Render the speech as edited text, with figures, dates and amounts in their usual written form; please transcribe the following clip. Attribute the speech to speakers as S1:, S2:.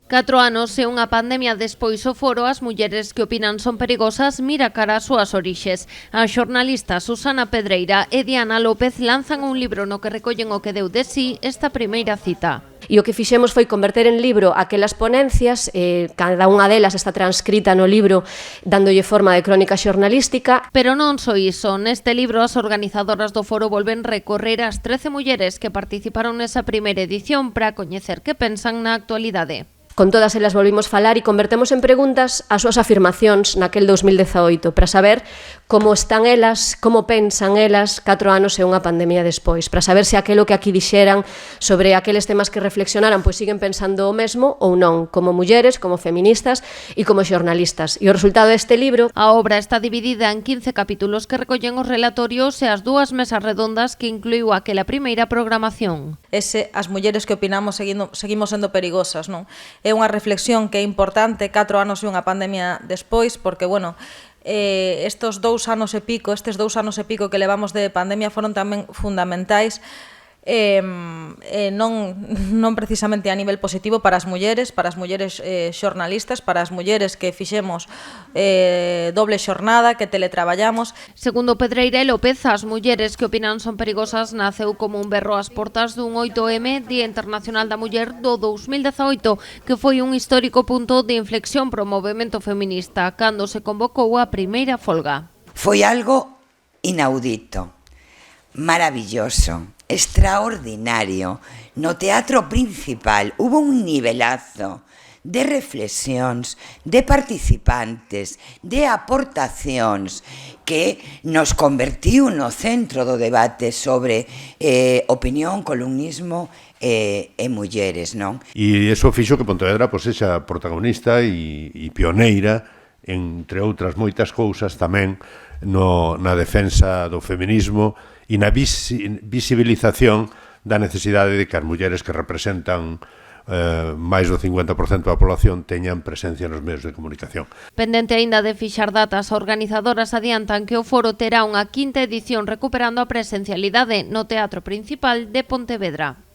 S1: 4 anos e unha pandemia despois o foro As mulleres que opinan son perigosas mira cara ás súas orixes. As xornalistas Susana Pedreira e Diana López lanzan un libro no que recollen o que deu de sí esta primeira cita.
S2: E o que fixemos foi converter en libro aquelas ponencias, cada unha delas está transcrita no libro dándolle forma de crónica xornalística.
S1: Pero non só iso, neste libro as organizadoras do foro volven recorrer as 13 mulleres que participaron nesa primeira edición para coñecer que pensan na actualidade.
S2: Con todas elas volvimos falar e convertemos en preguntas as súas afirmacións naquel 2018 para saber como están elas, como pensan elas 4 anos e unha pandemia despois, para saber se aquelo que aquí dixeran sobre aqueles temas que reflexionaran pois siguen pensando o mesmo ou non, como mulleres, como feministas e como xornalistas. E o resultado deste libro...
S1: A obra está dividida en 15 capítulos que recollen os relatorios e as 2 mesas redondas que incluiu aquela primeira programación.
S3: As mulleres que opinamos seguimos sendo perigosas, non? É unha reflexión que é importante 4 anos e unha pandemia despois, porque, bueno, estes 2 anos e pico que levamos de pandemia foron tamén fundamentais, non precisamente a nivel positivo para as mulleres xornalistas, para as mulleres que fixemos doble xornada, que teletraballamos.
S1: Segundo Pedreira e López, as mulleres que opinan son perigosas naceu como un berro ás portas dun 8M, Día Internacional da Muller do 2018, que foi un histórico punto de inflexión pro movemento feminista, cando se convocou a primeira folga.
S4: Foi algo inaudito, maravilloso, extraordinario. No Teatro Principal hubo un nivelazo de reflexións, de participantes, de aportacións que nos convertiu no centro do debate sobre opinión, columnismo e mulleres, non?
S5: E iso fixo que Pontevedra sexa protagonista e pioneira, entre outras moitas cousas, tamén na defensa do feminismo e na visibilización da necesidade de que as mulleres que representan máis do 50% da población teñan presencia nos medios de comunicación.
S1: Pendente aínda de fixar datas, as organizadoras adiantan que o foro terá unha 5ª edición recuperando a presencialidade no Teatro Principal de Pontevedra.